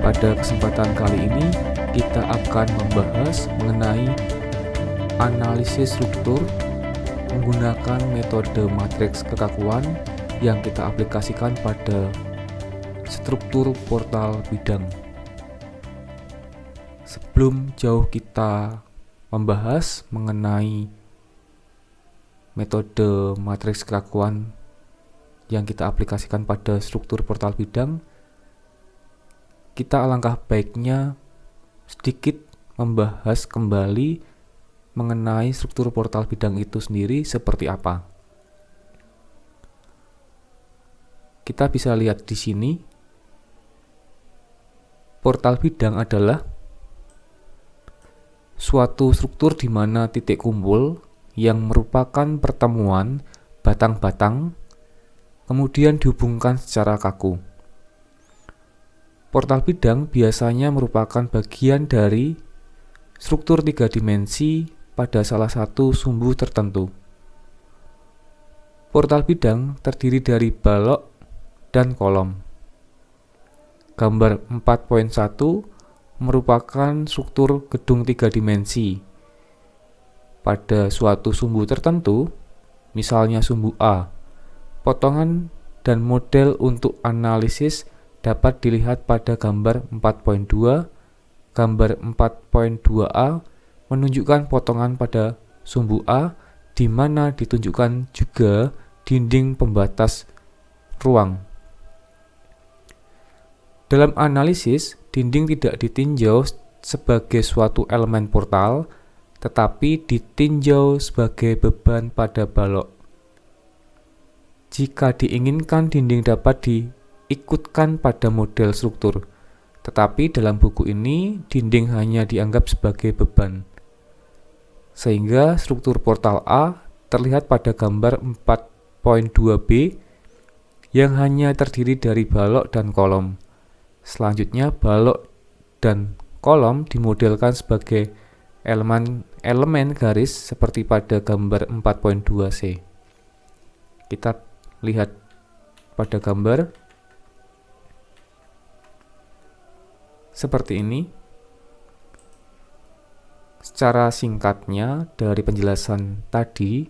Pada kesempatan kali ini, kita akan membahas mengenai analisis struktur menggunakan metode matriks kekakuan yang kita aplikasikan pada struktur portal bidang. Sebelum jauh kita membahas mengenai metode matriks kekakuan yang kita aplikasikan pada struktur portal bidang, kita alangkah baiknya sedikit membahas kembali mengenai struktur portal bidang itu sendiri seperti apa. Kita bisa lihat di sini, portal bidang adalah suatu struktur di mana titik kumpul yang merupakan pertemuan batang-batang kemudian dihubungkan secara kaku. Portal bidang biasanya merupakan bagian dari struktur 3 dimensi pada salah satu sumbu tertentu. Portal bidang terdiri dari balok dan kolom. Gambar 4.1 merupakan struktur gedung 3 dimensi. Pada suatu sumbu tertentu, misalnya sumbu A, potongan dan model untuk analisis dapat dilihat pada gambar 4.2. Gambar 4.2a menunjukkan potongan pada sumbu A, di mana ditunjukkan juga dinding pembatas ruang. Dalam analisis, dinding tidak ditinjau sebagai suatu elemen portal, tetapi ditinjau sebagai beban pada balok. Jika diinginkan, dinding dapat diikutkan pada model struktur, tetapi dalam buku ini dinding hanya dianggap sebagai beban. Sehingga struktur portal A terlihat pada gambar 4.2b yang hanya terdiri dari balok dan kolom. Selanjutnya, balok dan kolom dimodelkan sebagai elemen garis seperti pada gambar 4.2c. Kita lihat pada gambar seperti ini. Secara singkatnya dari penjelasan tadi,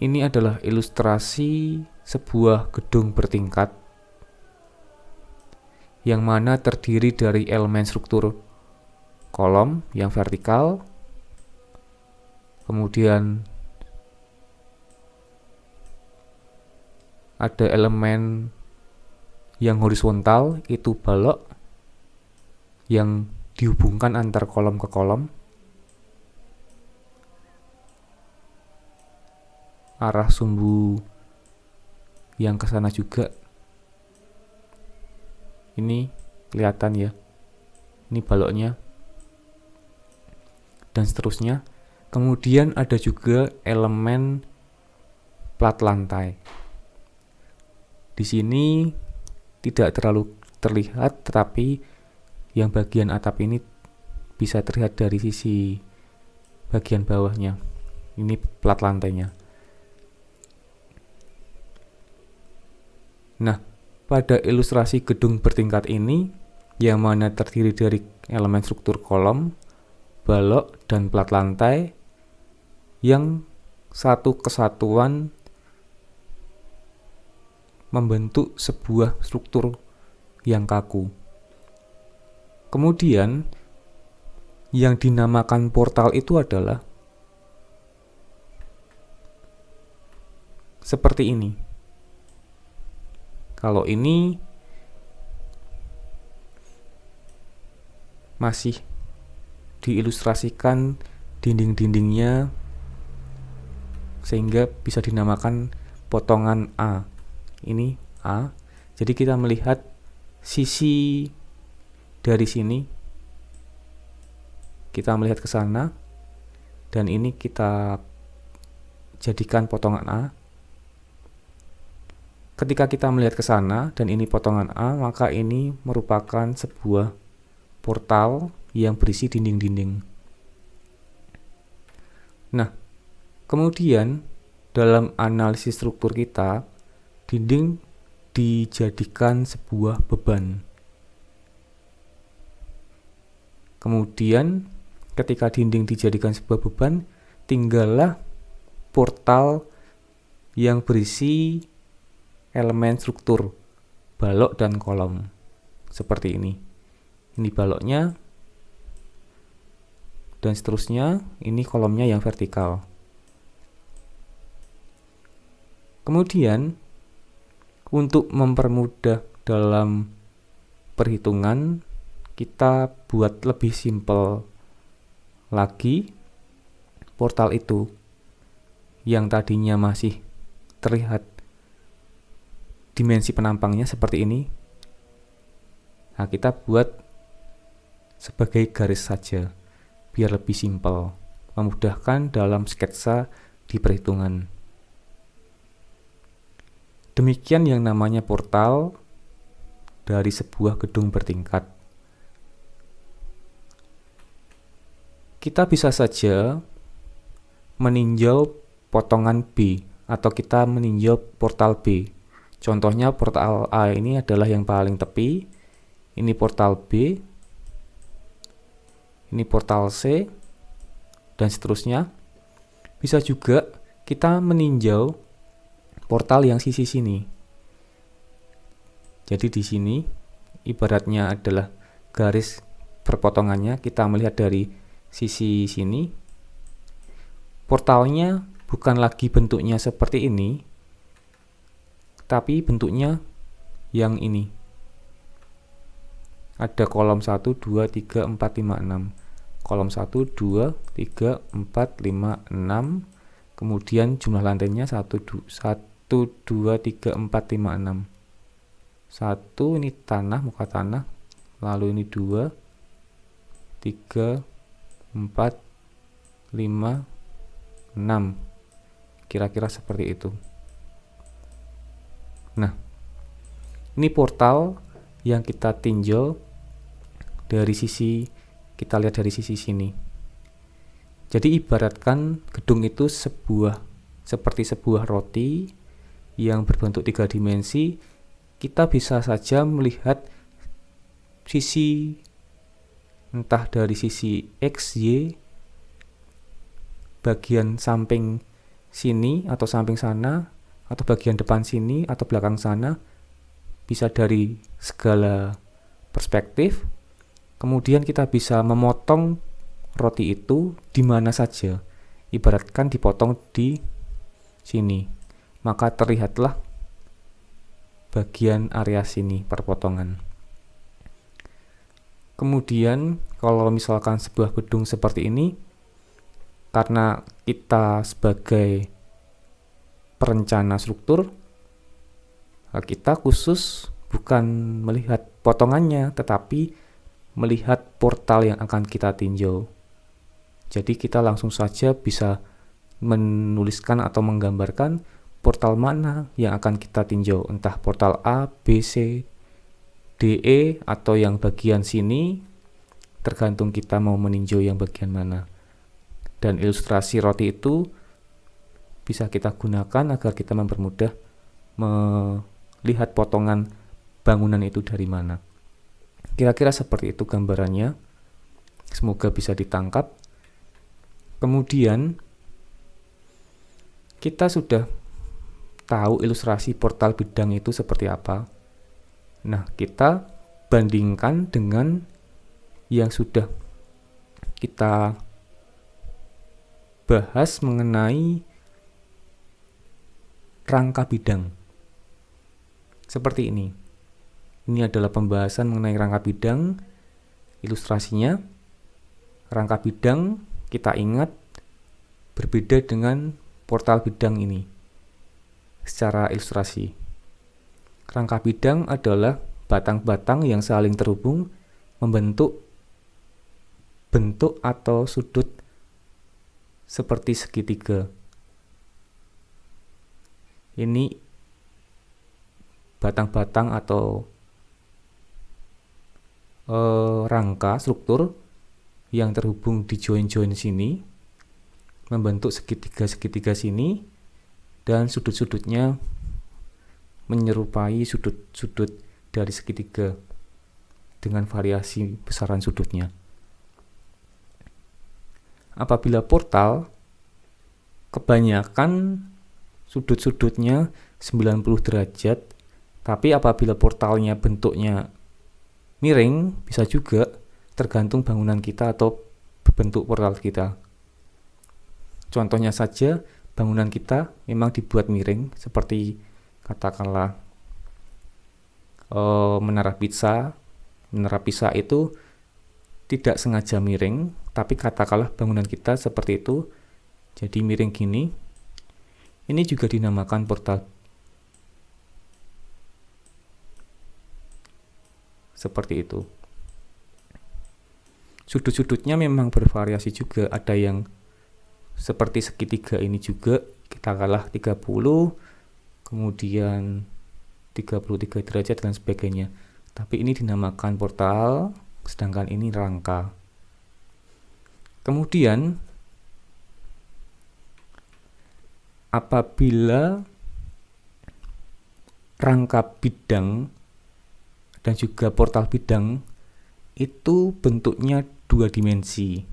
ini adalah ilustrasi sebuah gedung bertingkat yang mana terdiri dari elemen struktur kolom yang vertikal, kemudian ada elemen yang horizontal, itu balok yang dihubungkan antar kolom ke kolom. Arah sumbu yang ke sana juga. Ini kelihatan ya. Ini baloknya. Dan seterusnya. Kemudian ada juga elemen plat lantai. Di sini tidak terlalu terlihat, tetapi yang bagian atap ini bisa terlihat dari sisi bagian bawahnya. Ini plat lantainya. Nah, pada ilustrasi gedung bertingkat ini, yang mana terdiri dari elemen struktur kolom, balok, dan plat lantai, yang satu kesatuan membentuk sebuah struktur yang kaku. Kemudian, yang dinamakan portal itu adalah seperti ini. Kalau ini masih diilustrasikan dinding-dindingnya sehingga bisa dinamakan potongan A. Ini A. Jadi kita melihat sisi dari sini, kita melihat ke sana, dan ini kita jadikan potongan A. Ketika kita melihat ke sana dan ini potongan A, maka ini merupakan sebuah portal yang berisi dinding-dinding. Nah, kemudian dalam analisis struktur kita, dinding dijadikan sebuah beban. Kemudian ketika dinding dijadikan sebuah beban, tinggallah portal yang berisi elemen struktur, balok dan kolom. Seperti ini. Ini baloknya, dan seterusnya, ini kolomnya yang vertikal. Kemudian, untuk mempermudah dalam perhitungan, kita buat lebih simpel lagi portal itu yang tadinya masih terlihat dimensi penampangnya seperti ini. Nah, kita buat sebagai garis saja biar lebih simpel, memudahkan dalam sketsa di perhitungan. Demikian yang namanya portal dari sebuah gedung bertingkat. Kita bisa saja meninjau potongan B atau kita meninjau portal B. Contohnya portal A ini adalah yang paling tepi, ini portal B, ini portal C, dan seterusnya. Bisa juga kita meninjau portal yang sisi sini. Jadi di sini ibaratnya adalah garis perpotongannya, kita melihat dari sisi sini. Portalnya bukan lagi bentuknya seperti ini, tapi bentuknya yang ini. Ada kolom 1, 2, 3, 4, 5, 6. Kolom 1, 2, 3, 4, 5, 6. Kemudian jumlah lantainya 1, 2, 3, 4, 5, 6. 1 ini tanah, muka tanah. Lalu ini 2, 3, 4, 5, 6. Kira-kira seperti itu. Nah, ini portal yang kita tinjau dari sisi, kita lihat dari sisi sini. Jadi ibaratkan gedung itu seperti sebuah roti yang berbentuk 3 dimensi. Kita bisa saja melihat sisi, entah dari sisi X, Y, bagian samping sini atau samping sana, atau bagian depan sini atau belakang sana, bisa dari segala perspektif. Kemudian kita bisa memotong roti itu di mana saja, ibaratkan dipotong di sini, maka terlihatlah bagian area sini perpotongan. Kemudian kalau misalkan sebuah gedung seperti ini, karena kita sebagai perencana struktur, kita khusus bukan melihat potongannya, tetapi melihat portal yang akan kita tinjau. Jadi kita langsung saja bisa menuliskan atau menggambarkan portal mana yang akan kita tinjau, entah portal A, B, C, D, E, atau yang bagian sini, tergantung kita mau meninjau yang bagian mana. Dan ilustrasi roti itu bisa kita gunakan agar kita mempermudah melihat potongan bangunan itu dari mana. Kira-kira seperti itu gambarannya. Semoga bisa ditangkap. Kemudian kita sudah tahu ilustrasi portal bidang itu seperti apa. Nah, kita bandingkan dengan yang sudah kita bahas mengenai rangka bidang. Seperti ini. Ini adalah pembahasan mengenai rangka bidang. Ilustrasinya, rangka bidang kita ingat berbeda dengan portal bidang ini. Secara ilustrasi, rangka bidang adalah batang-batang yang saling terhubung membentuk bentuk atau sudut seperti segitiga. Ini batang-batang atau rangka struktur yang terhubung di join-join sini membentuk segitiga-segitiga sini, dan sudut-sudutnya menyerupai sudut-sudut dari segitiga dengan variasi besaran sudutnya. Apabila portal, kebanyakan sudut-sudutnya 90 derajat, tapi apabila portalnya bentuknya miring, bisa juga tergantung bangunan kita atau bentuk portal kita. Contohnya saja, bangunan kita memang dibuat miring, seperti katakanlah menara Pisa. Menara Pisa itu tidak sengaja miring, tapi katakanlah bangunan kita seperti itu, jadi miring gini. Ini juga dinamakan portal. Seperti itu. Sudut-sudutnya memang bervariasi juga, ada yang seperti segitiga ini juga, kita kalah 30, kemudian 33 derajat dan sebagainya. Tapi ini dinamakan portal, sedangkan ini rangka. Kemudian apabila rangka bidang dan juga portal bidang itu bentuknya 2 dimensi,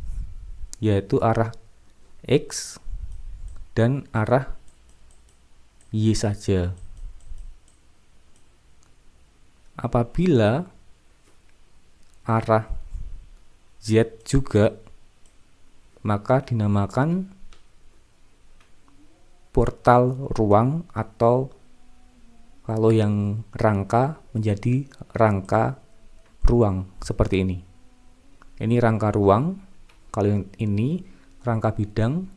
yaitu arah X dan arah Y saja. Apabila arah Z juga, maka dinamakan portal ruang, atau kalau yang rangka menjadi rangka ruang seperti ini. Ini rangka ruang, kalau yang ini rangka bidang.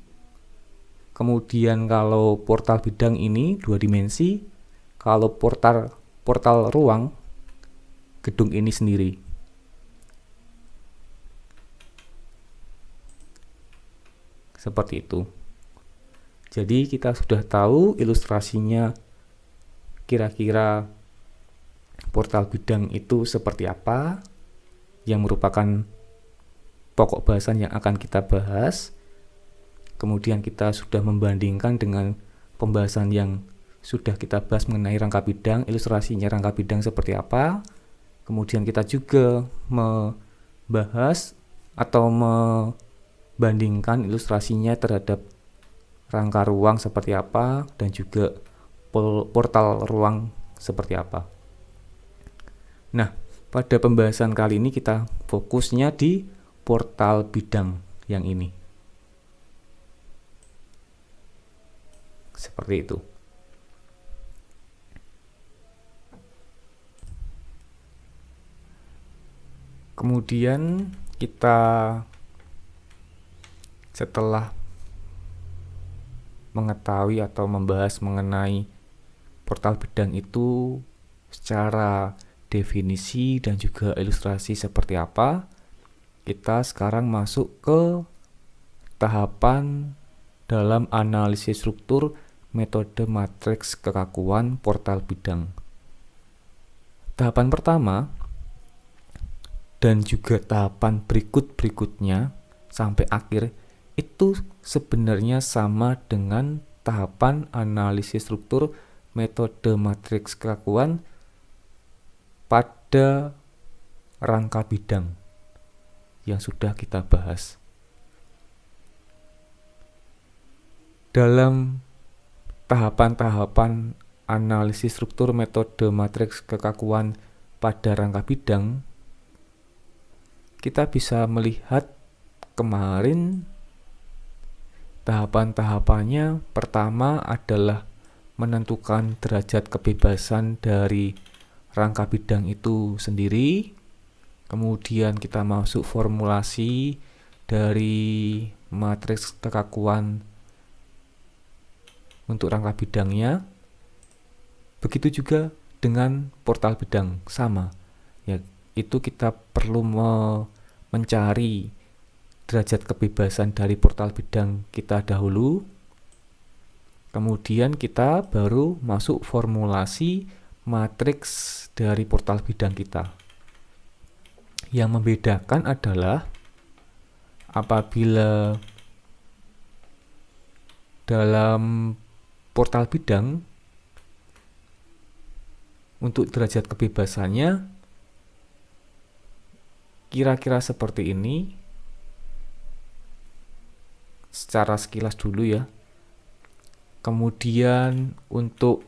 Kemudian kalau portal bidang ini 2 dimensi, kalau portal ruang gedung ini sendiri. Seperti itu. Jadi kita sudah tahu ilustrasinya kira-kira portal bidang itu seperti apa, yang merupakan pokok bahasan yang akan kita bahas. Kemudian kita sudah membandingkan dengan pembahasan yang sudah kita bahas mengenai rangka bidang, ilustrasinya rangka bidang seperti apa. Kemudian kita juga membahas atau membandingkan ilustrasinya terhadap rangka ruang seperti apa dan juga portal ruang seperti apa. Nah, pada pembahasan kali ini kita fokusnya di portal bidang yang ini. Seperti itu. Kemudian kita setelah mengetahui atau membahas mengenai portal bidang itu secara definisi dan juga ilustrasi seperti apa, kita sekarang masuk ke tahapan dalam analisis struktur metode matriks kekakuan portal bidang. Tahapan pertama dan juga tahapan berikut-berikutnya sampai akhir itu sebenarnya sama dengan tahapan analisis struktur metode matriks kekakuan pada rangka bidang yang sudah kita bahas. Dalam tahapan-tahapan analisis struktur metode matriks kekakuan pada rangka bidang, kita bisa melihat kemarin tahapan-tahapannya. Pertama adalah menentukan derajat kebebasan dari rangka bidang itu sendiri. Kemudian kita masuk formulasi dari matriks kekakuan untuk rangka bidangnya. Begitu juga dengan portal bidang, sama. Ya, itu kita perlu mencari derajat kebebasan dari portal bidang kita dahulu. Kemudian kita baru masuk formulasi matriks dari portal bidang kita. Yang membedakan adalah apabila dalam portal bidang Untuk derajat kebebasannya kira-kira seperti ini. Secara sekilas dulu ya. Kemudian untuk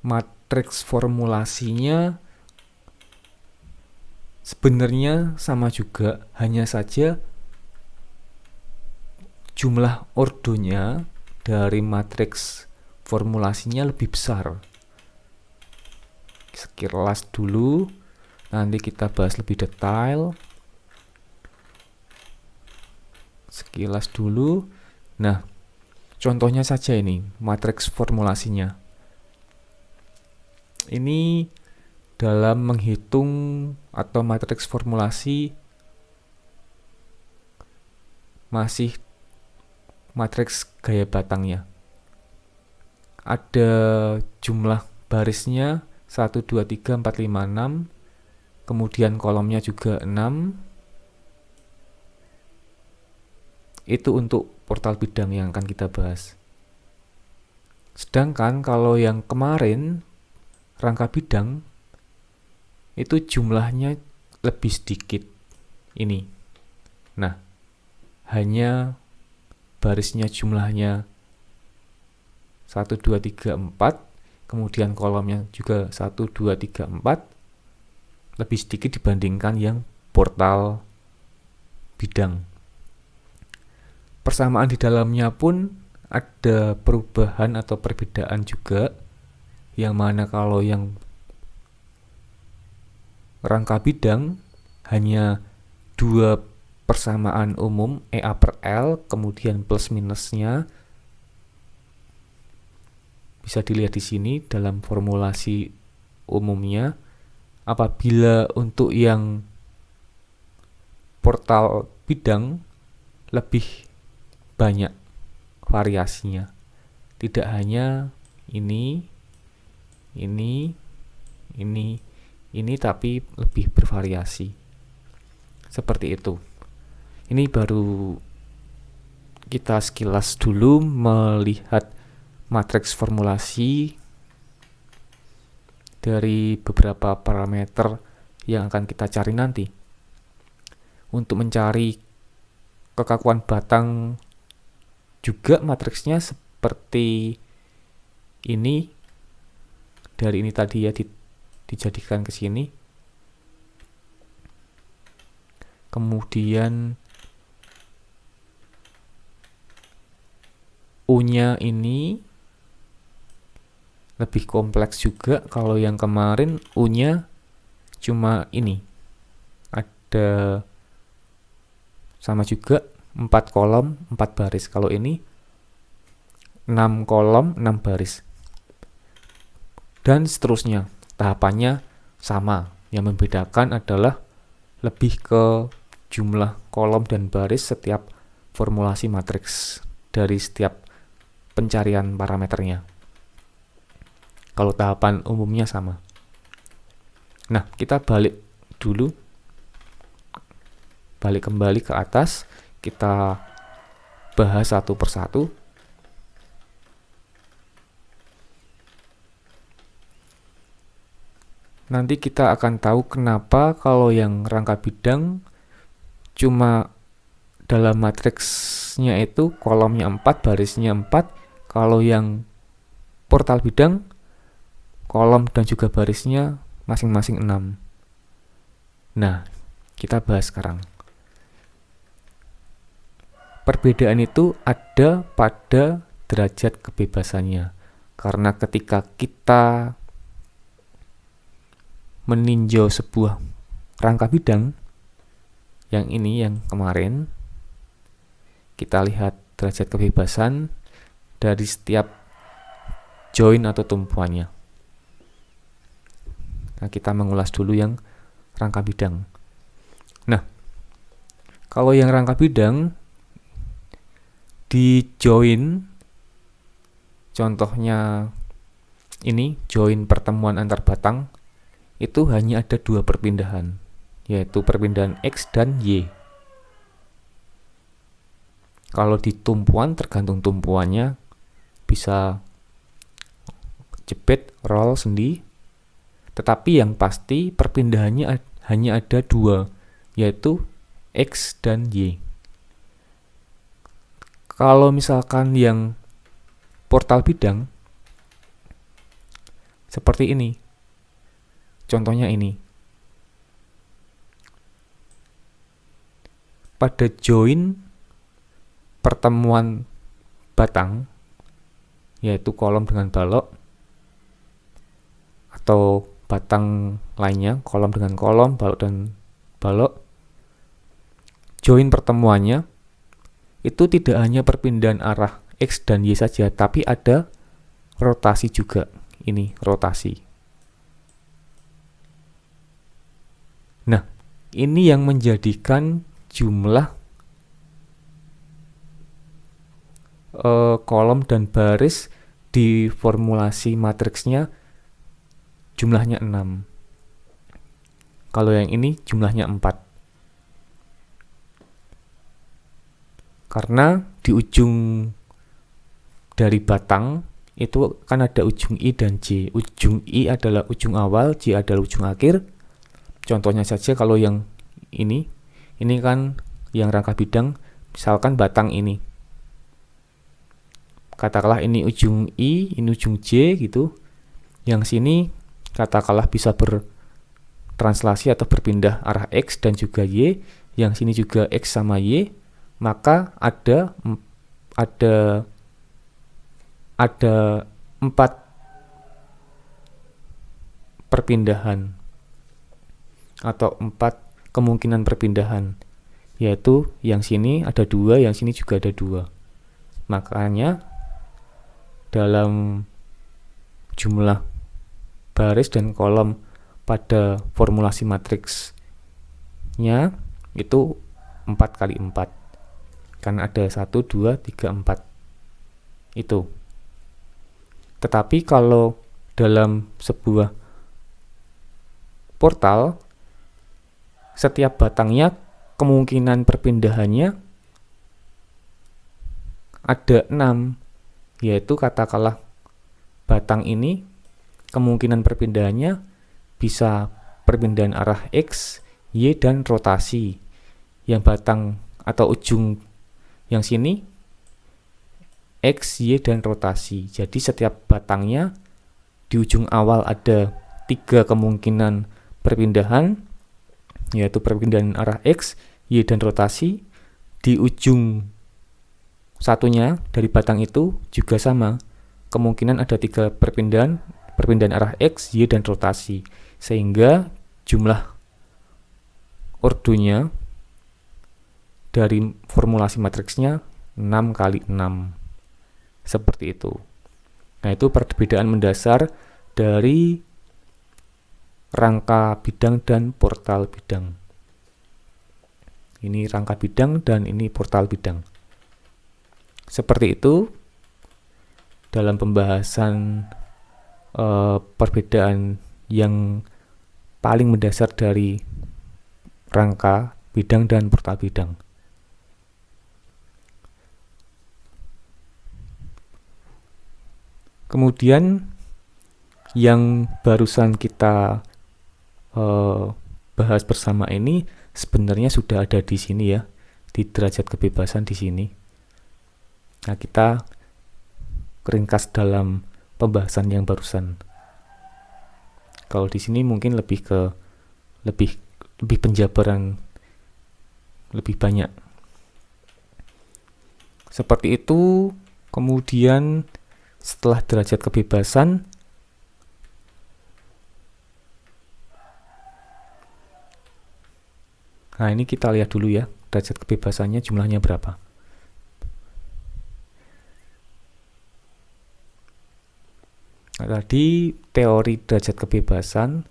matriks formulasinya sebenarnya sama juga, hanya saja jumlah ordonya dari matriks formulasinya lebih besar. Sekilas dulu, nanti kita bahas lebih detail. Sekilas dulu. Nah, contohnya saja ini, matriks formulasinya. Ini dalam menghitung atau matriks formulasi masih matriks gaya batangnya. Ada jumlah barisnya 1, 2, 3, 4, 5, 6. Kemudian kolomnya juga 6. Itu untuk portal bidang yang akan kita bahas. Sedangkan kalau yang kemarin, rangka bidang, itu jumlahnya lebih sedikit. Ini. Nah, hanya barisnya jumlahnya 1, 2, 3, 4, kemudian kolomnya juga 1, 2, 3, 4, lebih sedikit dibandingkan yang portal bidang. Persamaan di dalamnya pun ada perubahan atau perbedaan juga, yang mana kalau yang rangka bidang hanya 2 persamaan umum EA per L, kemudian plus minusnya bisa dilihat di sini dalam formulasi umumnya. Apabila untuk yang portal bidang lebih banyak variasinya, tidak hanya ini, tapi lebih bervariasi. Seperti itu. Ini baru kita sekilas dulu melihat matriks formulasi dari beberapa parameter yang akan kita cari nanti. Untuk mencari kekakuan batang juga matriksnya seperti ini. Dari ini tadi ya, dijadikan ke sini. Kemudian U-nya ini lebih kompleks juga. Kalau yang kemarin U-nya cuma ini. Ada sama juga 4 kolom, 4 baris. Kalau ini 6 kolom, 6 baris. Dan seterusnya. Tahapannya sama. Yang membedakan adalah lebih ke jumlah kolom dan baris setiap formulasi matriks dari setiap pencarian parameternya. Kalau tahapan umumnya sama. Nah, kita balik dulu. Balik kembali ke atas. Kita bahas satu persatu. Nanti kita akan tahu kenapa kalau yang rangka bidang cuma dalam matriksnya itu kolomnya 4, barisnya 4. Kalau yang portal bidang, kolom dan juga barisnya masing-masing 6. Nah, kita bahas sekarang. Perbedaan itu ada pada derajat kebebasannya. Karena ketika kita meninjau sebuah rangka bidang, yang ini, yang kemarin, kita lihat derajat kebebasan dari setiap join atau tumpuannya. Nah, kita mengulas dulu yang rangka bidang. Nah, kalau yang rangka bidang di join, contohnya ini, join pertemuan antar batang, itu hanya ada 2 perpindahan, yaitu perpindahan X dan Y. Kalau di tumpuan, tergantung tumpuannya, bisa jepit, roll, sendi. Tetapi yang pasti perpindahannya hanya ada dua, yaitu X dan Y. Kalau misalkan yang portal bidang, seperti ini. Contohnya ini. Pada join pertemuan batang, yaitu kolom dengan balok, atau batang lainnya, kolom dengan kolom, balok dan balok, join pertemuannya itu tidak hanya perpindahan arah X dan Y saja, tapi ada rotasi juga. Ini rotasi. Nah, ini yang menjadikan jumlah kolom dan baris di formulasi matriksnya jumlahnya 6. Kalau yang ini jumlahnya 4. Karena di ujung dari batang itu kan ada ujung I dan J. Ujung I adalah ujung awal, J adalah ujung akhir. Contohnya saja kalau yang ini kan yang rangka bidang, misalkan batang ini. Katakanlah ini ujung I, ini ujung J gitu. Yang sini katakanlah bisa bertranslasi atau berpindah arah X dan juga Y. Yang sini juga X sama Y. Maka ada 4 perpindahan atau 4 kemungkinan perpindahan, yaitu yang sini ada 2, yang sini juga ada 2. Makanya dalam jumlah baris dan kolom pada formulasi matriksnya itu 4 kali 4. Kan ada 1, 2, 3, 4. Itu. Tetapi kalau dalam sebuah portal, setiap batangnya kemungkinan perpindahannya ada 6. Yaitu katakanlah batang ini kemungkinan perpindahannya bisa perpindahan arah X, Y, dan rotasi. Yang batang atau ujung yang sini X, Y, dan rotasi. Jadi setiap batangnya di ujung awal ada 3 kemungkinan perpindahan, yaitu perpindahan arah X, Y, dan rotasi. Di ujung satunya dari batang itu juga sama. Kemungkinan ada 3 perpindahan arah X, Y, dan rotasi. Sehingga jumlah ordonya dari formulasi matriksnya 6 kali 6. Seperti itu. Nah, itu perbedaan mendasar dari rangka bidang dan portal bidang. Ini rangka bidang dan ini portal bidang. Seperti itu dalam pembahasan perbedaan yang paling mendasar dari rangka bidang dan portal bidang. Kemudian yang barusan kita bahas bersama ini sebenarnya sudah ada di sini ya, di derajat kebebasan di sini. Nah, kita ringkas dalam pembahasan yang barusan. Kalau di sini mungkin lebih penjabaran lebih banyak. Seperti itu. Kemudian setelah derajat kebebasan, nah ini kita lihat dulu ya, derajat kebebasannya jumlahnya berapa. Nah, tadi teori derajat kebebasan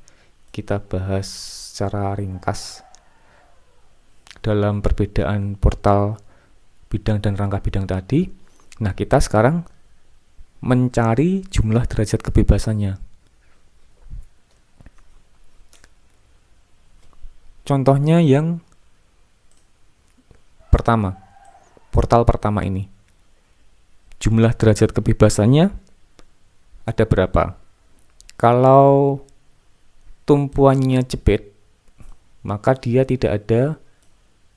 kita bahas secara ringkas dalam perbedaan portal bidang dan rangka bidang tadi. Nah, kita sekarang mencari jumlah derajat kebebasannya. Contohnya yang pertama, portal pertama ini. Jumlah derajat kebebasannya ada berapa? Kalau tumpuannya jepit, maka dia tidak ada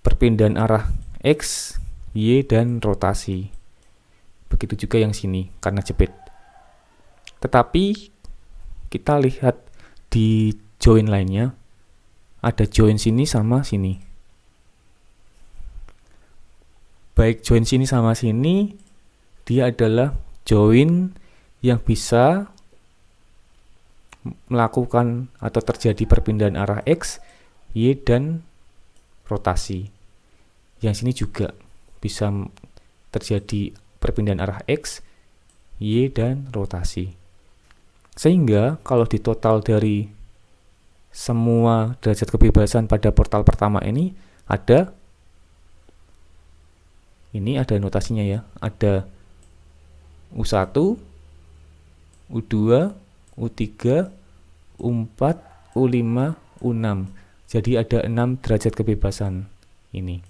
perpindahan arah X, Y, dan rotasi. Begitu juga yang sini, karena jepit. Tetapi kita lihat di join lainnya, ada join sini sama sini. Baik join sini sama sini, dia adalah join yang bisa melakukan atau terjadi perpindahan arah X, Y, dan rotasi. Yang sini juga bisa terjadi perpindahan arah X, Y, dan rotasi. Sehingga kalau ditotal dari semua derajat kebebasan pada portal pertama ini ada notasinya ya, ada U1, U2, U3, U4, U5, U6. Jadi ada 6 derajat kebebasan ini.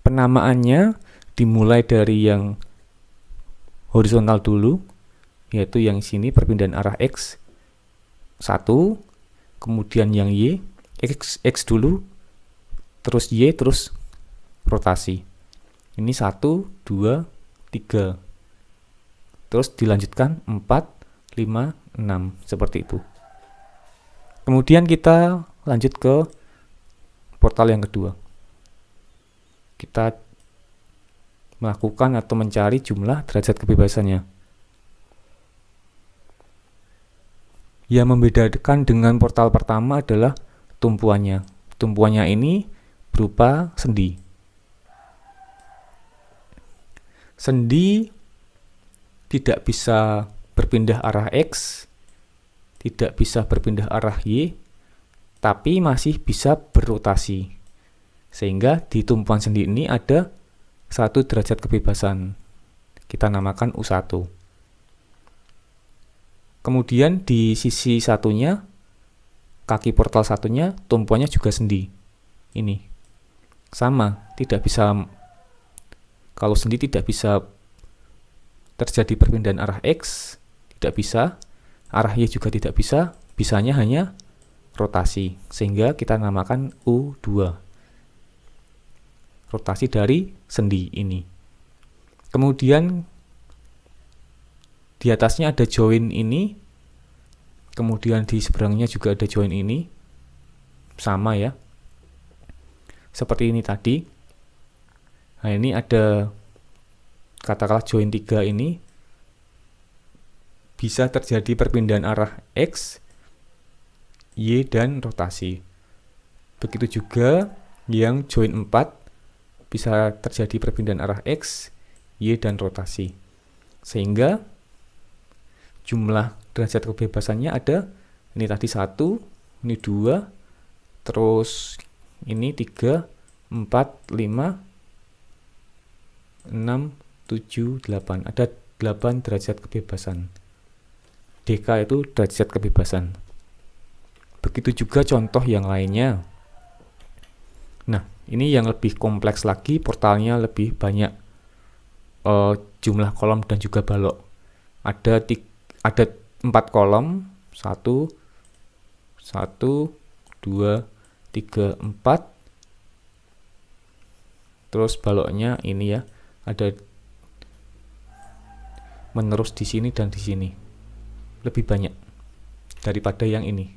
Penamaannya dimulai dari yang horizontal dulu, yaitu yang sini perpindahan arah X 1, kemudian yang Y, X dulu, terus Y, terus rotasi. Ini 1, 2, 3. Terus dilanjutkan 4, 5, 6. Seperti itu. Kemudian kita lanjut ke portal yang kedua. Kita melakukan atau mencari jumlah derajat kebebasannya. Yang membedakan dengan portal pertama adalah tumpuannya. Tumpuannya ini berupa sendi. Sendi tidak bisa berpindah arah X, tidak bisa berpindah arah Y, tapi masih bisa berrotasi. Sehingga di tumpuan sendi ini ada 1 derajat kebebasan. Kita namakan U1. Kemudian di sisi satunya, kaki portal satunya, tumpuannya juga sendi. Ini sama, tidak bisa. Kalau sendi tidak bisa terjadi perpindahan arah X, tidak bisa. Arah Y juga tidak bisa. Bisanya hanya rotasi. Sehingga kita namakan U2. Rotasi dari sendi ini. Kemudian di atasnya ada join ini. Kemudian di seberangnya juga ada join ini. Sama ya. Seperti ini tadi. Nah, ini ada katakanlah join 3 ini bisa terjadi perpindahan arah X, Y, dan rotasi. Begitu juga yang join 4 bisa terjadi perpindahan arah X, Y, dan rotasi. Sehingga jumlah derajat kebebasannya ada, ini tadi 1, ini 2, terus ini 3, 4, 5, 6, 7, 8. Ada 8 derajat kebebasan. DK itu derajat kebebasan. Begitu juga contoh yang lainnya. Nah, ini yang lebih kompleks lagi, portalnya lebih banyak jumlah kolom dan juga balok. Ada 4 kolom, 1, 2, 3, 4. Terus baloknya ini ya, ada menerus di sini dan di sini. Lebih banyak daripada yang ini.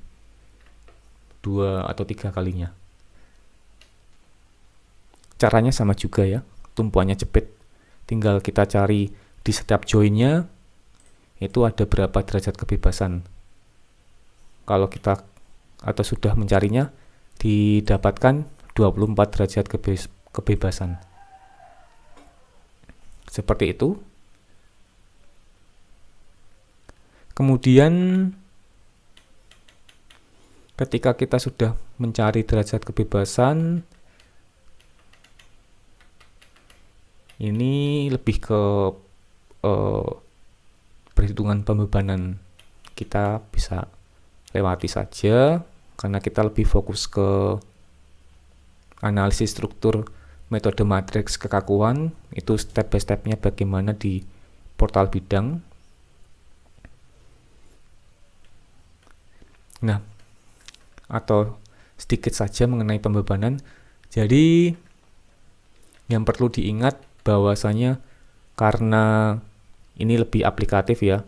2 atau 3 kalinya. Caranya sama juga ya, tumpuannya jepit. Tinggal kita cari di setiap joinnya itu ada berapa derajat kebebasan. Kalau kita atau sudah mencarinya, didapatkan 24 derajat kebebasan. Seperti itu. Kemudian ketika kita sudah mencari derajat kebebasan, ini lebih ke perhitungan pembebanan. Kita bisa lewati saja karena kita lebih fokus ke analisis struktur metode matriks kekakuan. Itu step by stepnya bagaimana di portal bidang. Nah, atau sedikit saja mengenai pembebanan. Jadi yang perlu diingat bahwasanya karena ini lebih aplikatif ya,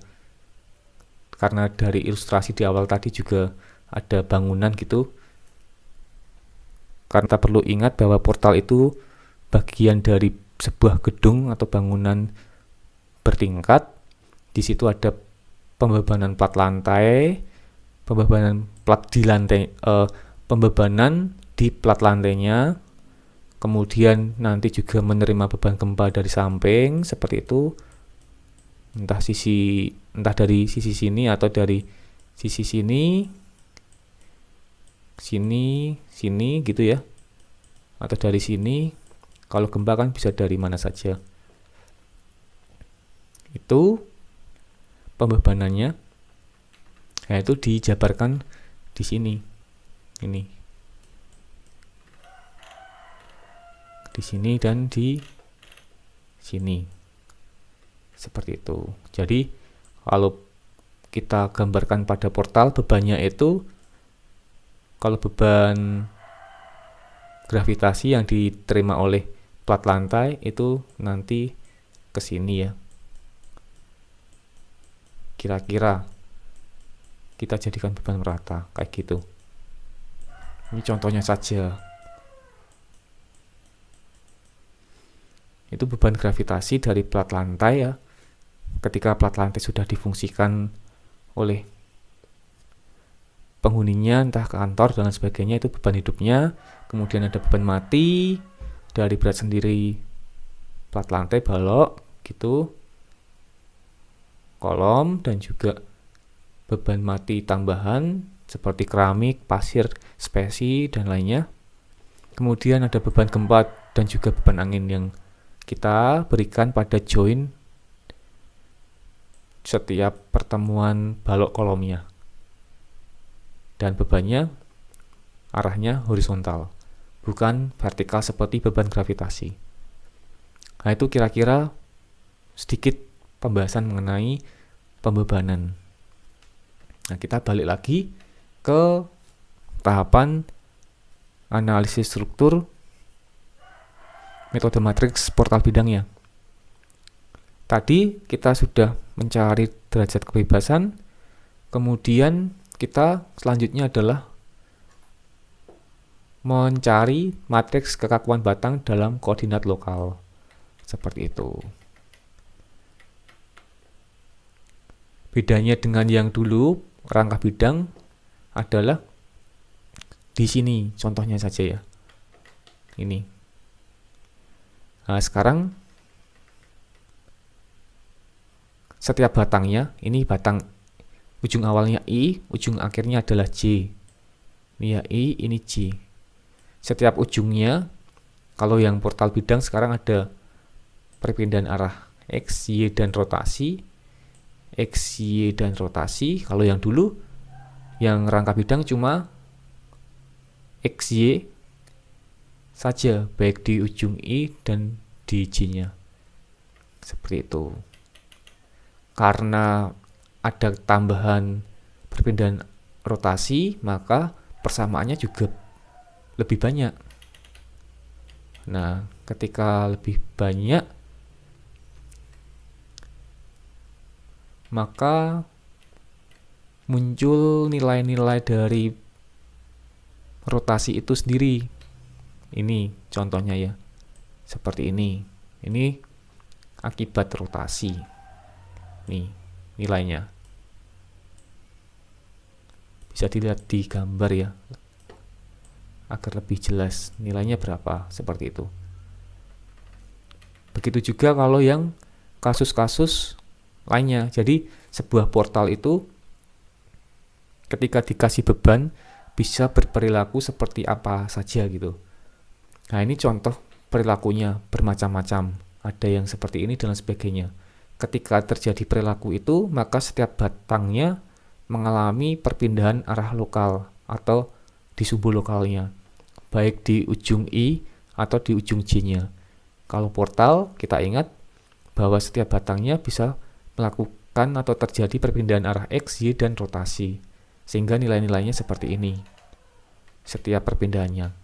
karena dari ilustrasi di awal tadi juga ada bangunan gitu, karena kita perlu ingat bahwa portal itu bagian dari sebuah gedung atau bangunan bertingkat. Di situ ada pembebanan plat lantai, pembebanan di plat lantainya, kemudian nanti juga menerima beban gempa dari samping seperti itu, entah dari sisi sini atau dari sisi sini gitu ya, atau dari sini. Kalau gempa kan bisa dari mana saja. Itu pembebanannya. Nah, itu dijabarkan di sini. Ini. Di sini dan di sini. Seperti itu. Jadi, kalau kita gambarkan pada portal, bebannya itu, kalau beban gravitasi yang diterima oleh plat lantai itu nanti ke sini ya. Kira-kira kita jadikan beban merata kayak gitu. Ini contohnya saja. Itu beban gravitasi dari plat lantai ya. Ketika plat lantai sudah difungsikan oleh penghuninya, entah kantor dan sebagainya, itu beban hidupnya. Kemudian ada beban mati dari berat sendiri plat lantai, balok gitu, kolom, dan juga beban mati tambahan seperti keramik, pasir, spesi, dan lainnya. Kemudian ada beban gempa dan juga beban angin yang kita berikan pada join setiap pertemuan balok kolomnya. Dan bebannya arahnya horizontal, bukan vertikal seperti beban gravitasi. Nah, itu kira-kira sedikit pembahasan mengenai pembebanan. Nah, kita balik lagi ke tahapan analisis struktur metode matriks portal bidangnya. Tadi kita sudah mencari derajat kebebasan, kemudian kita selanjutnya adalah mencari matriks kekakuan batang dalam koordinat lokal. Seperti itu. Bedanya dengan yang dulu, rangka bidang adalah di sini contohnya saja ya. Ini. Nah, sekarang setiap batangnya, ini batang ujung awalnya I, ujung akhirnya adalah J. Ini ya I, ini J. Setiap ujungnya, kalau yang portal bidang sekarang ada perpindahan arah X, Y, dan rotasi. X, Y, dan rotasi. Kalau yang dulu, yang rangka bidang cuma X, Y saja, baik di ujung I dan di J-nya. Seperti itu. Karena ada tambahan perpindahan rotasi, maka persamaannya juga lebih banyak. Nah, ketika lebih banyak, maka muncul nilai-nilai dari rotasi itu sendiri. Ini contohnya ya. Seperti ini. Ini akibat rotasi. Nih, nilainya. Bisa dilihat di gambar ya, agar lebih jelas nilainya berapa, seperti itu. Begitu juga kalau yang kasus-kasus lainnya. Jadi sebuah portal itu ketika dikasih beban bisa berperilaku seperti apa saja gitu. Nah, ini contoh perilakunya bermacam-macam. Ada yang seperti ini dan sebagainya. Ketika terjadi perilaku itu, maka setiap batangnya mengalami perpindahan arah lokal atau di subu lokalnya, baik di ujung I atau di ujung J-nya. Kalau portal, kita ingat bahwa setiap batangnya bisa melakukan atau terjadi perpindahan arah X, Y, dan rotasi. sehingga nilai-nilainya seperti ini setiap perpindahannya.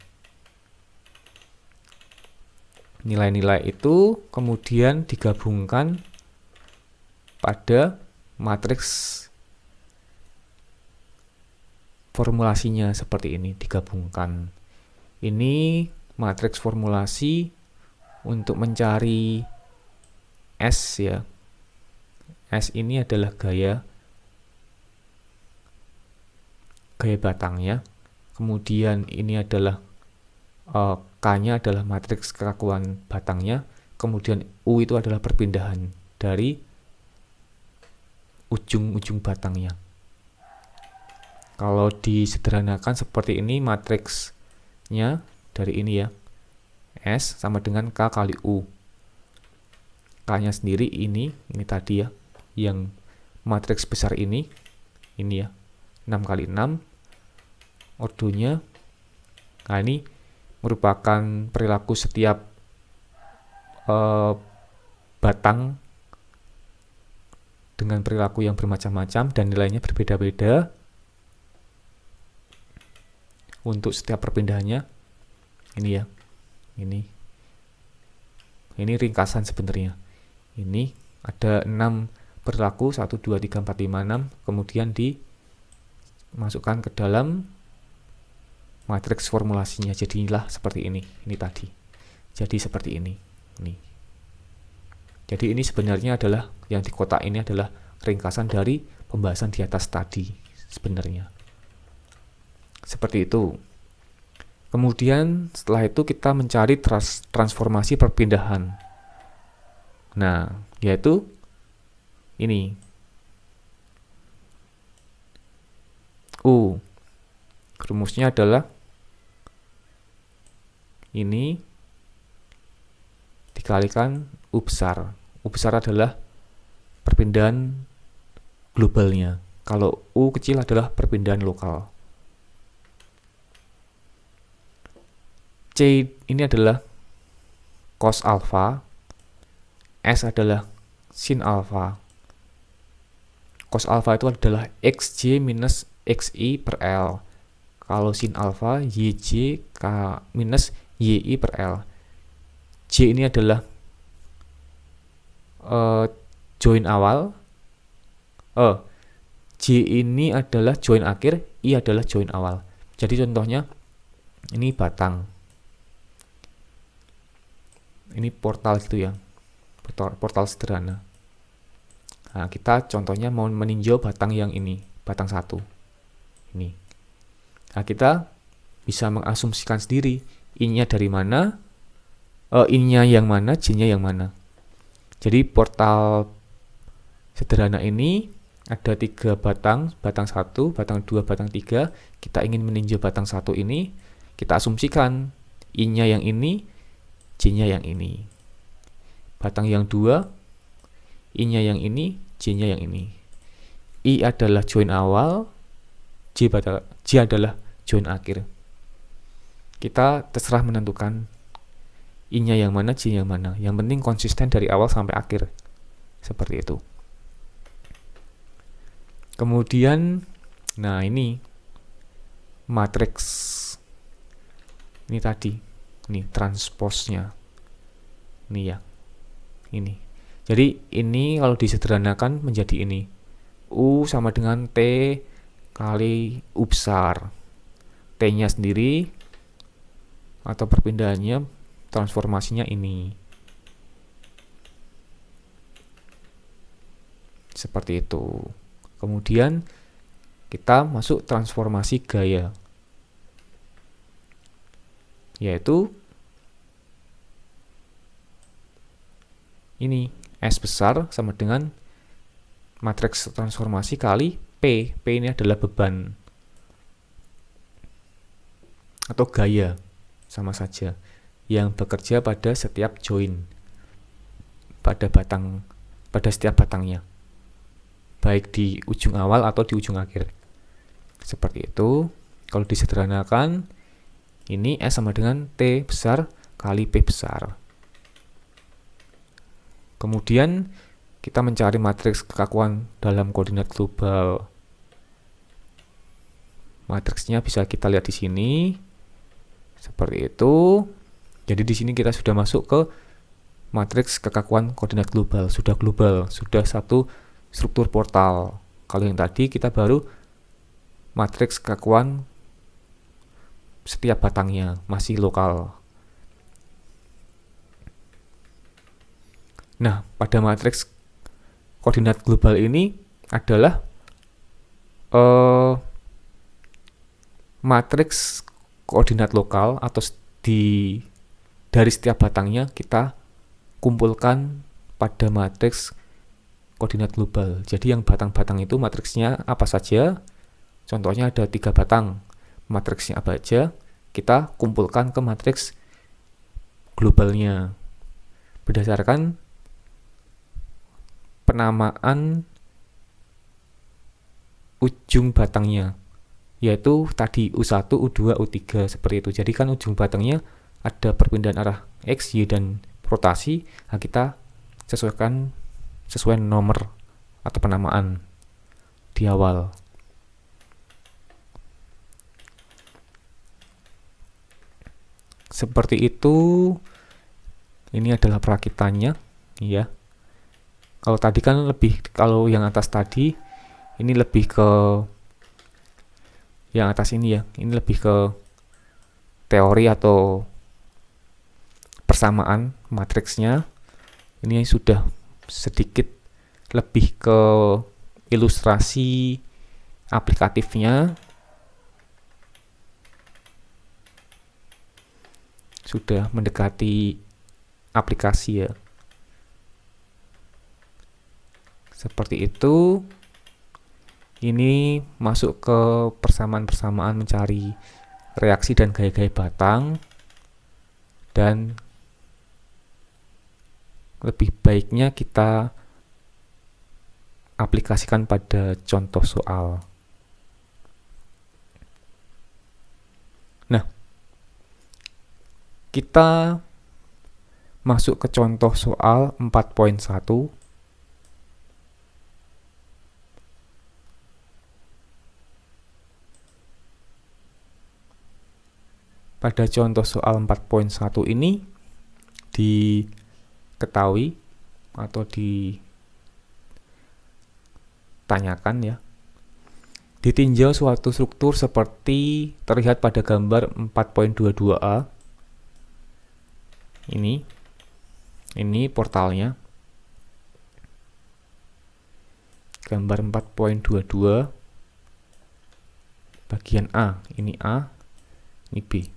Nilai-nilai itu kemudian digabungkan pada matriks formulasinya seperti ini, digabungkan. Ini matriks formulasi untuk mencari S ya. S ini adalah gaya batangnya. Kemudian ini adalah K-nya adalah matriks kekakuan batangnya. Kemudian U itu adalah perpindahan dari ujung-ujung batangnya. Kalau disederhanakan seperti ini matriksnya dari ini ya. S sama dengan K kali U. K-nya sendiri ini tadi ya. Yang matriks besar ini ya. 6 kali 6. Ordonya. Nah, ini merupakan perilaku setiap batang dengan perilaku yang bermacam-macam dan nilainya berbeda-beda untuk setiap perpindahannya. Ini ya. Ini ringkasan sebenarnya. Ini ada 6 perilaku 1 2 3 4 5 6 kemudian dimasukkan ke dalam matriks formulasinya. Jadilah seperti ini. Ini tadi. Jadi seperti ini. Jadi ini sebenarnya adalah yang di kotak ini adalah ringkasan dari pembahasan di atas tadi sebenarnya. Seperti itu. Kemudian setelah itu kita mencari transformasi perpindahan. Nah, yaitu ini. U. Rumusnya adalah ini dikalikan U besar. U besar adalah perpindahan globalnya. Kalau U kecil adalah perpindahan lokal. C ini adalah cos alpha. S adalah sin alpha. Cos alpha itu adalah XJ minus XI per L. Kalau sin alpha, YJ minus YI per L. J ini adalah join awal. J ini adalah join akhir, I adalah join awal. Jadi contohnya, ini batang. Ini portal gitu ya. Portal sederhana. Nah, kita contohnya mau meninjau batang yang ini, batang 1. Ini. Nah, kita bisa mengasumsikan sendiri I-nya dari mana, I-nya yang mana, J-nya yang mana. Jadi portal sederhana ini ada 3 batang, batang 1, batang 2, batang 3. Kita ingin meninjau batang 1 ini, kita asumsikan I-nya yang ini, J-nya yang ini. Batang yang 2, I-nya yang ini, J-nya yang ini. I adalah join awal, J adalah join akhir. Kita terserah menentukan I-nya yang mana, J yang mana. Yang penting konsisten dari awal sampai akhir. Seperti itu. Kemudian, nah ini matriks. Ini tadi. Ini transposnya. Ini ya. Ini. Jadi ini kalau disederhanakan menjadi ini. U sama dengan T kali U besar. T-nya sendiri atau perpindahannya transformasinya ini. Seperti itu. Kemudian kita masuk transformasi gaya. Yaitu ini S besar sama dengan matriks transformasi kali P. P ini adalah beban atau gaya, sama saja, yang bekerja pada setiap join pada setiap batangnya, baik di ujung awal atau di ujung akhir. Seperti itu. Kalau disederhanakan, ini S sama dengan T besar kali P besar. Kemudian kita mencari matriks kekakuan dalam koordinat global. Matriksnya bisa kita lihat di sini. Seperti itu. Jadi di sini kita sudah masuk ke matriks kekakuan koordinat global. Sudah global, sudah satu struktur portal. Kalau yang tadi kita baru matriks kekakuan setiap batangnya, masih lokal. Nah, pada matriks koordinat global ini adalah matriks koordinat lokal atau dari setiap batangnya kita kumpulkan pada matriks koordinat global. Jadi yang batang-batang itu matriksnya apa saja? Contohnya ada 3 batang. Matriksnya apa aja? Kita kumpulkan ke matriks globalnya berdasarkan penamaan ujung batangnya, yaitu tadi U1, U2, U3 seperti itu. Jadi kan ujung batangnya ada perpindahan arah X, Y, dan rotasi. Nah, kita sesuaikan sesuai nomor atau penamaan di awal. Seperti itu. Ini adalah perakitannya, ya. Kalau tadi kan kalau yang atas tadi ini lebih ke yang atas ini ya. Ini lebih ke teori atau persamaan matriksnya. Ini sudah sedikit lebih ke ilustrasi aplikatifnya. Sudah mendekati aplikasi ya. Seperti itu. Ini masuk ke persamaan-persamaan mencari reaksi dan gaya-gaya batang. Dan lebih baiknya kita aplikasikan pada contoh soal. Nah, kita masuk ke contoh soal 4.1. Pada contoh soal 4.1 ini diketahui atau ditanyakan ya, ditinjau suatu struktur seperti terlihat pada gambar 4.22a. Ini portalnya. Gambar 4.22 bagian A, ini B.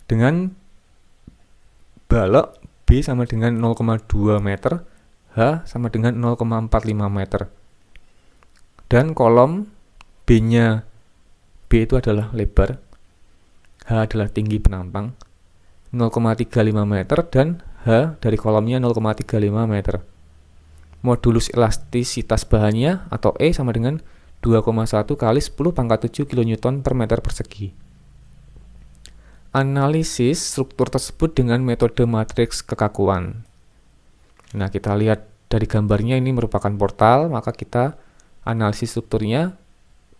Dengan balok B sama dengan 0,2 meter, H sama dengan 0,45 meter. Dan kolom B-nya, B itu adalah lebar, H adalah tinggi penampang, 0,35 meter, dan H dari kolomnya 0,35 meter. Modulus elastisitas bahannya atau E sama dengan 2,1 kali 10 pangkat 7 kN per meter persegi. Analisis struktur tersebut dengan metode matriks kekakuan. Nah, kita lihat dari gambarnya ini merupakan portal, maka kita analisis strukturnya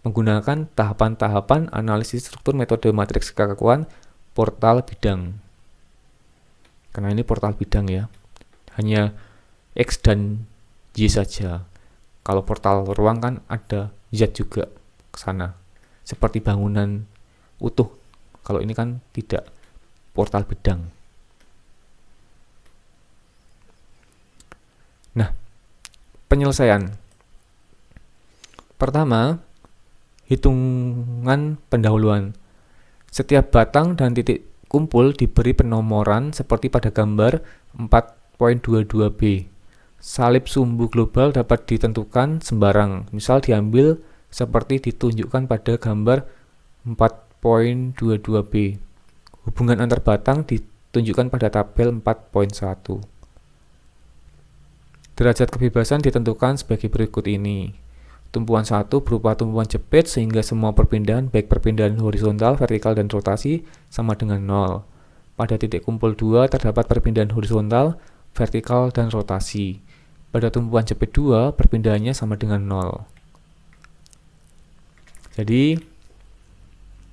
menggunakan tahapan-tahapan analisis struktur metode matriks kekakuan portal bidang. Karena ini portal bidang ya, hanya X dan Y saja. Kalau portal ruang kan ada Z juga ke sana, seperti bangunan utuh. Kalau ini kan tidak, portal bidang. Nah, penyelesaian. Pertama, hitungan pendahuluan. Setiap batang dan titik kumpul diberi penomoran seperti pada gambar 4.22b. Salib sumbu global dapat ditentukan sembarang, misal diambil seperti ditunjukkan pada gambar 4.22b. Hubungan antar batang ditunjukkan pada tabel 4.1. Derajat kebebasan ditentukan sebagai berikut ini. Tumpuan 1 berupa tumpuan jepit sehingga semua perpindahan, baik perpindahan horizontal, vertikal, dan rotasi sama dengan 0. Pada titik kumpul 2 terdapat perpindahan horizontal, vertikal, dan rotasi. Pada tumpuan jepit 2, perpindahannya sama dengan 0. Jadi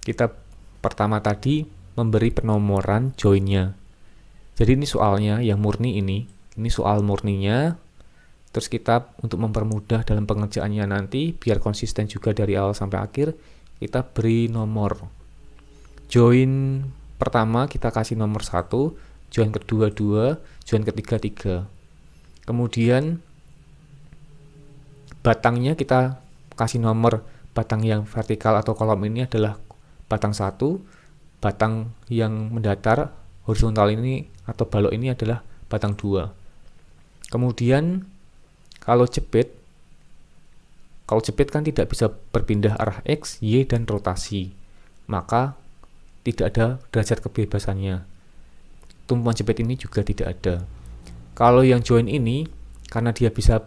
kita pertama tadi memberi penomoran joinnya. Jadi ini soalnya yang murni ini soal murninya. Terus kita untuk mempermudah dalam pengerjaannya nanti, biar konsisten juga dari awal sampai akhir, kita beri nomor. Join pertama kita kasih nomor 1, join kedua 2, join ketiga 3. Kemudian batangnya kita kasih nomor, batang yang vertikal atau kolom ini adalah batang 1, batang yang mendatar horizontal ini atau balok ini adalah batang 2. Kemudian kalau jepit kan tidak bisa berpindah arah X, Y, dan rotasi. Maka tidak ada derajat kebebasannya. Tumpuan jepit ini juga tidak ada. Kalau yang join ini, karena dia bisa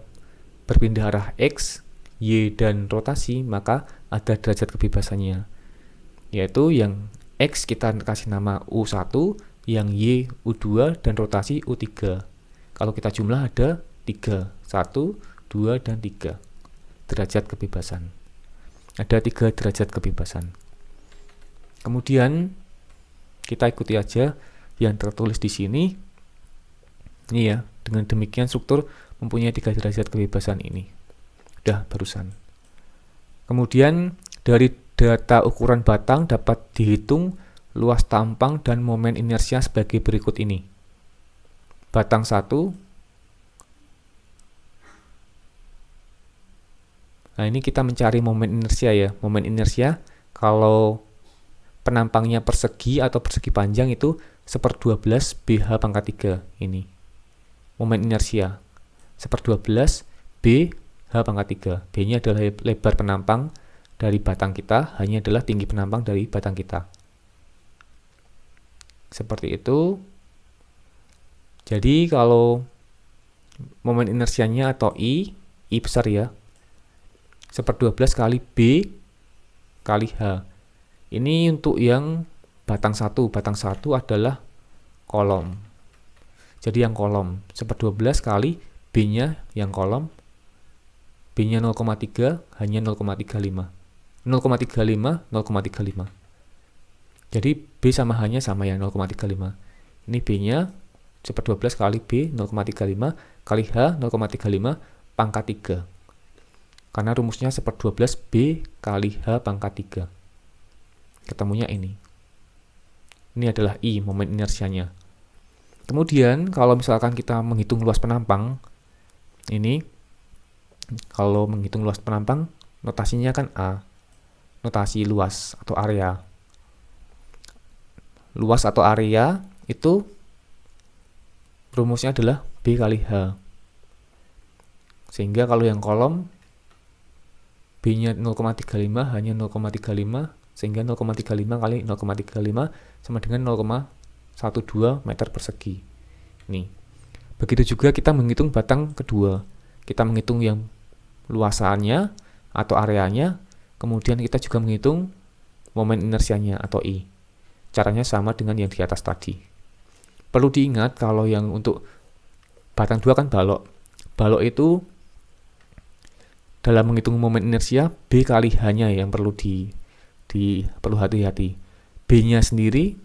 berpindah arah X, Y, dan rotasi, maka ada derajat kebebasannya. Yaitu yang X kita kasih nama U1, yang Y U2, dan rotasi U3. Kalau kita jumlah ada 3, 1, 2, dan 3 derajat kebebasan. Ada 3 derajat kebebasan. Kemudian kita ikuti aja yang tertulis di sini. Ini ya, dengan demikian struktur mempunyai 3 derajat kebebasan ini. Udah barusan. Kemudian dari data ukuran batang dapat dihitung luas tampang dan momen inersia sebagai berikut ini. Batang 1. Nah, ini kita mencari momen inersia ya. Momen inersia kalau penampangnya persegi atau persegi panjang itu 1/12 BH pangkat 3 ini. Momen inersia 1/12 BH pangkat 3. B-nya adalah lebar penampang dari batang kita, hanya adalah tinggi penampang dari batang kita. Seperti itu. Jadi kalau momen inersianya atau I besar ya, 1/12 kali B kali H. Ini untuk yang batang 1. Batang 1 adalah kolom. Jadi yang kolom 1/12 kali B-nya yang kolom. B-nya 0,3 hanya 0,35. 0,35, 0,35. Jadi B sama H-nya sama ya, 0,35. Ini B-nya 1/12 kali B 0,35 kali H 0,35 pangkat 3. Karena rumusnya 1/12 B kali H pangkat 3. Ketemunya ini. Ini adalah I, momen inersianya. Kemudian, kalau misalkan kita menghitung luas penampang, ini, kalau menghitung luas penampang, notasinya kan A. Notasi luas atau area. Luas atau area itu rumusnya adalah B kali H. Sehingga kalau yang kolom, B-nya 0,35 hanya 0,35, sehingga 0,35 kali 0,35 sama dengan 0,12 meter persegi. Nih. Begitu juga kita menghitung batang kedua. Kita menghitung yang luasannya atau areanya, kemudian kita juga menghitung momen inersianya atau I. Caranya sama dengan yang di atas tadi. Perlu diingat kalau yang untuk batang 2 kan balok. Balok itu dalam menghitung momen inersia B kali H-nya yang perlu perlu hati-hati. B-nya sendiri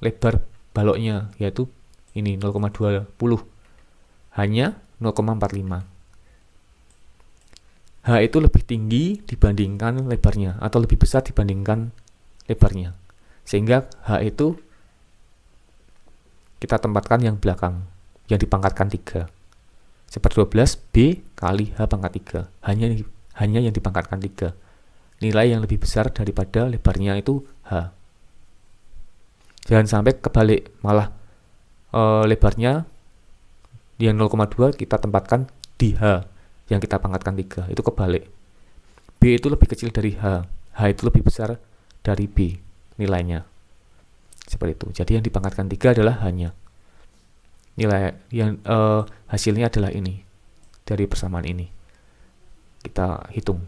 lebar baloknya yaitu ini 0,20. H-nya 0,45. H itu lebih tinggi dibandingkan lebarnya atau lebih besar dibandingkan lebarnya. Sehingga H itu kita tempatkan yang belakang, yang dipangkatkan 3. 1/12 B kali H pangkat 3. Hanya yang dipangkatkan 3. Nilai yang lebih besar daripada lebarnya itu H. Jangan sampai kebalik, malah lebarnya yang 0,2 kita tempatkan di H yang kita pangkatkan 3. Itu kebalik. B itu lebih kecil dari H. H itu lebih besar dari B nilainya. Seperti itu. Jadi yang dipangkatkan 3 adalah H-nya. Nilai yang hasilnya adalah ini dari persamaan ini. Kita hitung.